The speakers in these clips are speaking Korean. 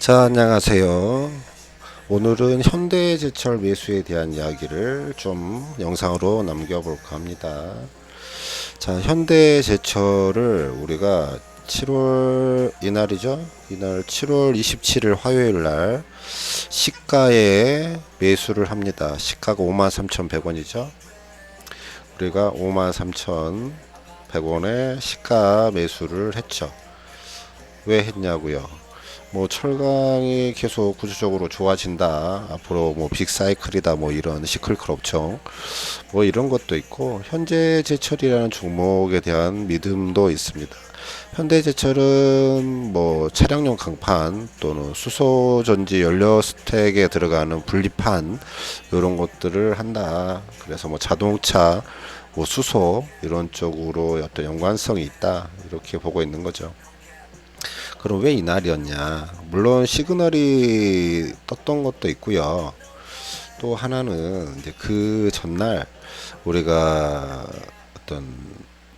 자, 안녕하세요. 오늘은 현대제철 매수에 대한 이야기를 좀 영상으로 남겨볼까 합니다. 자, 현대제철을 우리가 7월 이날이죠? 이날 7월 27일 화요일 날 시가에 매수를 합니다. 시가가 53,100원이죠. 우리가 53,100원에 시가 매수를 했죠. 왜 했냐고요? 뭐 철강이 계속 구조적으로 좋아진다, 앞으로 뭐 빅사이클이다, 뭐 이런 시클클 업종 뭐 이런 것도 있고, 현대제철이라는 종목에 대한 믿음도 있습니다. 현대제철은 뭐 차량용 강판 또는 수소전지 연료 스택에 들어가는 분리판 이런 것들을 한다. 그래서 뭐 자동차, 뭐 수소 이런 쪽으로 어떤 연관성이 있다, 이렇게 보고 있는 거죠. 그럼 왜 이날이었냐? 물론 시그널이 떴던 것도 있고요. 또 하나는 이제 그 전날 우리가 어떤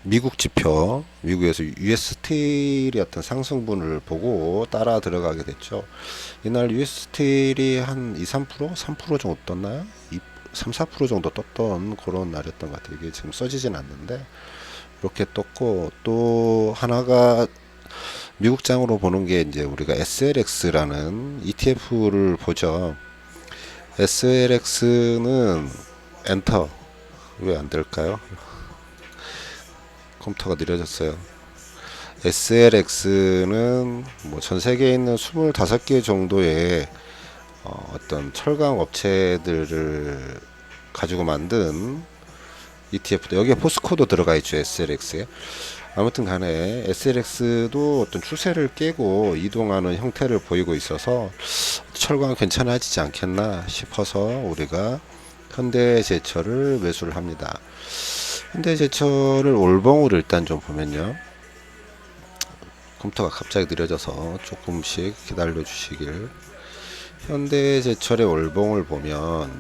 미국 지표, 미국에서 US 스틸이 어떤 상승분을 보고 따라 들어가게 됐죠. 이날 US 스틸이 한 2, 3%, 3% 정도 떴나요? 3, 4% 정도 떴던 그런 날이었던 것 같아요. 이게 지금 써지진 않는데 이렇게 떴고, 또 하나가 미국장으로 보는 게 이제 우리가 SLX라는 ETF를 보죠. SLX는 엔터, 왜 안 될까요? 컴퓨터가 느려졌어요. SLX는 뭐 전 세계에 있는 25개 정도의 어떤 철강 업체들을 가지고 만든 ETF. 여기에 포스코도 들어가 있죠, SLX에. 아무튼 간에 SLX도 어떤 추세를 깨고 이동하는 형태를 보이고 있어서 철강 괜찮아지지 않겠나 싶어서 우리가 현대제철을 매수를 합니다. 현대제철을 올봉으로 일단 좀 보면요. 컴퓨터가 갑자기 느려져서 조금씩 기다려 주시길. 현대제철의 올봉을 보면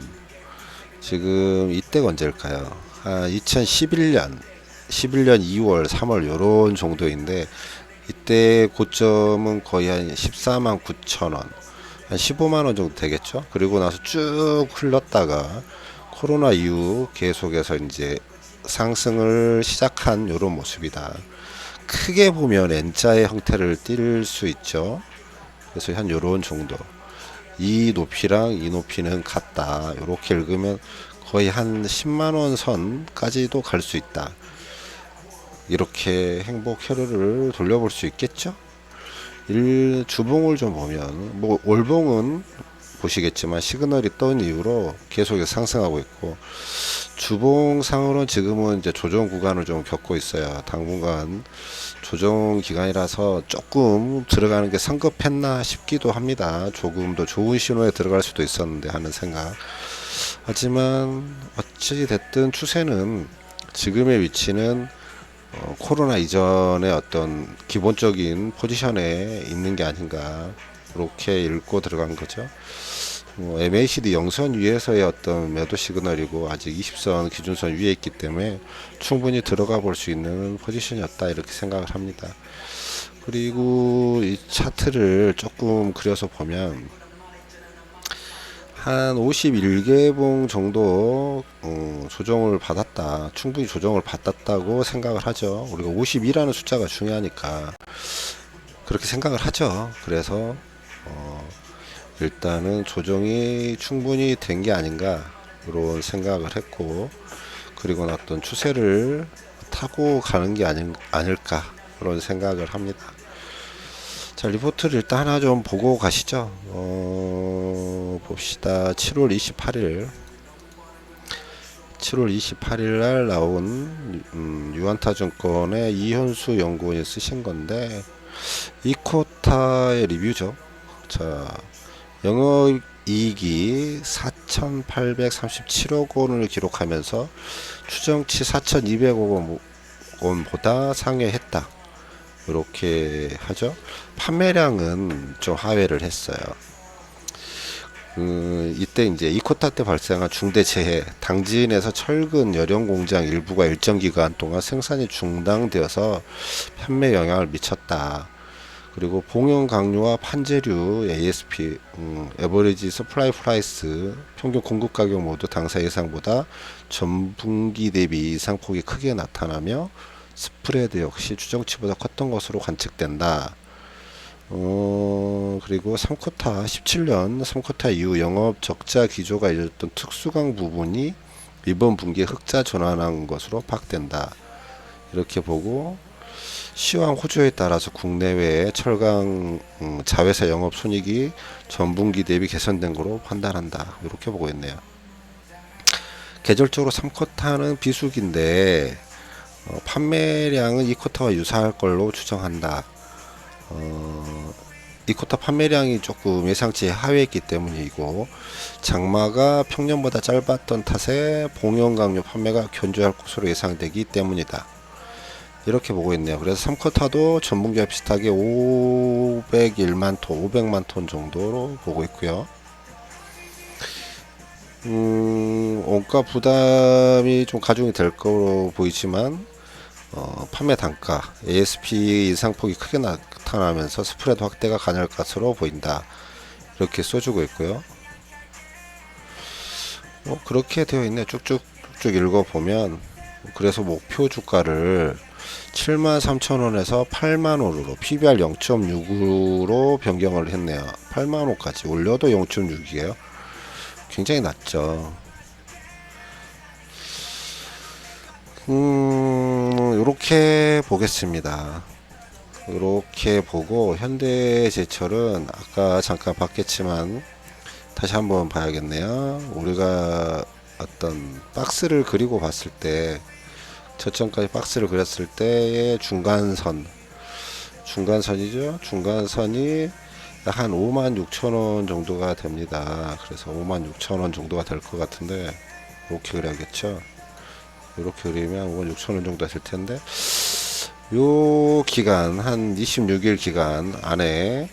지금 이때가 언제일까요? 2011년 2월, 3월 요런 정도인데, 이때 고점은 거의 한 14만 9천 원, 한 15만 원 정도 되겠죠. 그리고 나서 쭉 흘렀다가 코로나 이후 계속해서 이제 상승을 시작한 요런 모습이다. 크게 보면 N자의 형태를 띌 수 있죠. 그래서 한 요런 정도. 이 높이랑 이 높이는 같다, 요렇게 읽으면 거의 한 10만원 선까지도 갈 수 있다, 이렇게 행복 혈류를 돌려볼 수 있겠죠. 주봉을 좀 보면, 뭐 월봉은 보시겠지만 시그널이 떤 이후로 계속 상승하고 있고, 주봉상으로는 지금은 이제 조정 구간을 좀 겪고 있어요. 당분간 조정 기간이라서 조금 들어가는 게 성급했나 싶기도 합니다. 조금 더 좋은 신호에 들어갈 수도 있었는데 하는 생각. 하지만 어찌 됐든 추세는, 지금의 위치는 코로나 이전의 어떤 기본적인 포지션에 있는 게 아닌가, 그렇게 읽고 들어간 거죠. MACD 영선 위에서의 어떤 매도 시그널이고, 아직 20선 기준선 위에 있기 때문에 충분히 들어가 볼 수 있는 포지션이었다, 이렇게 생각을 합니다. 그리고 이 차트를 조금 그려서 보면 한 51개봉 정도 조정을 받았다, 충분히 조정을 받았다고 생각을 하죠. 우리가 52라는 숫자가 중요하니까 그렇게 생각을 하죠. 그래서 일단은 조정이 충분히 된 게 아닌가, 이런 생각을 했고, 그리고 어떤 추세를 타고 가는 게 아닐까, 그런 생각을 합니다. 자, 리포트를 일단 하나 좀 보고 가시죠. 봅시다. 7월 28일 날 나온 유안타증권의 이현수 연구원이 쓰신 건데, 이코타의 리뷰죠. 자, 영업이익이 4,837억 원을 기록하면서 추정치 4,200억 원보다 상회했다, 이렇게 하죠. 판매량은 좀 하회를 했어요. 이때 이제 이코타 때 발생한 중대 재해, 당진에서 철근 여령 공장 일부가 일정 기간 동안 생산이 중단되어서 판매 영향을 미쳤다. 그리고 봉형 강류와 판재류 ASP, 에버리지 서플라이 프라이스, 평균 공급 가격 모두 당사 예상보다 전분기 대비 이상폭이 크게 나타나며 스프레드 역시 추정치보다 컸던 것으로 관측된다. 그리고 3쿼터 17년 3쿼터 이후 영업 적자 기조가 이어졌던 특수강 부분이 이번 분기에 흑자 전환한 것으로 파악된다. 이렇게 보고 시황 호조에 따라서 국내외 철강 자회사 영업 손익이 전분기 대비 개선된 것으로 판단한다. 이렇게 보고 있네요. 계절적으로 3쿼터는 비수기인데 판매량은 2쿼터와 유사할 걸로 추정한다. 이 쿼터 판매량이 조금 예상치 하회했기 때문이고 장마가 평년보다 짧았던 탓에 봉형 강류 판매가 견조할 것으로 예상되기 때문이다. 이렇게 보고 있네요. 그래서 3쿼터도 전분기와 비슷하게 501만 톤, 500만 톤 정도로 보고 있고요. 원가 부담이 좀 가중이 될 거로 보이지만 판매 단가 ASP 인상폭이 크게 나타나면서 스프레드 확대가 가능할 것으로 보인다. 이렇게 써주고 있고요. 그렇게 되어 있네. 쭉쭉 읽어보면 그래서 목표 주가를 73,000원에서 8만원으로 PBR 0.6으로 변경을 했네요. 8만원까지 올려도 0.6이에요. 굉장히 낮죠. 요렇게 보겠습니다. 요렇게 보고 현대제철은 아까 잠깐 봤겠지만 다시 한번 봐야겠네요. 우리가 어떤 박스를 그리고 봤을 때 저점까지 박스를 그렸을 때의 중간선이죠. 중간선이 한 56,000원 정도가 됩니다. 그래서 56,000원 정도가 될 것 같은데 이렇게 그려야겠죠. 이렇게 그리면 56,000원 정도 될 텐데 요 기간 한 26일 기간 안에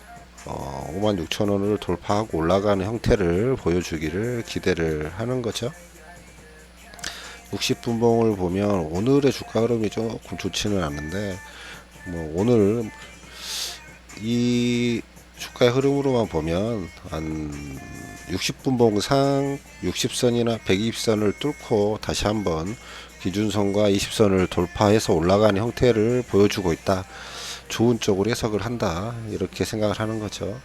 56,000원을 돌파하고 올라가는 형태를 보여주기를 기대를 하는 거죠. 60분봉을 보면 오늘의 주가 흐름이 조금 좋지는 않은데 오늘 이 주가의 흐름으로만 보면 한 60분봉상 60선이나 120선을 뚫고 다시 한번 기준선과 20선을 돌파해서 올라가는 형태를 보여주고 있다. 좋은 쪽으로 해석을 한다. 이렇게 생각을 하는 거죠.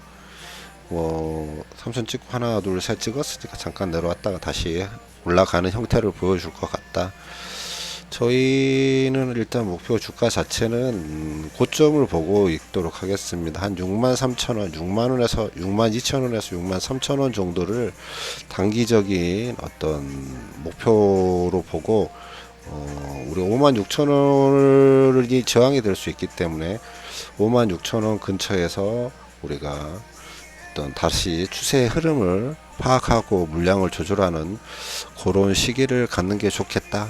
삼선 찍고 하나 둘 셋 찍었으니까 잠깐 내려왔다가 다시 올라가는 형태를 보여줄 것 같다. 저희는 일단 목표 주가 자체는 고점을 보고 있도록 하겠습니다. 한 63,000원, 6만원에서 62,000원에서 63,000원 정도를 단기적인 어떤 목표로 보고 우리 56,000원이 저항이 될 수 있기 때문에 56,000원 근처에서 우리가 어떤 다시 추세의 흐름을 파악하고 물량을 조절하는 그런 시기를 갖는 게 좋겠다.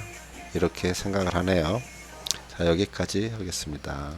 이렇게 생각을 하네요. 자, 여기까지 하겠습니다.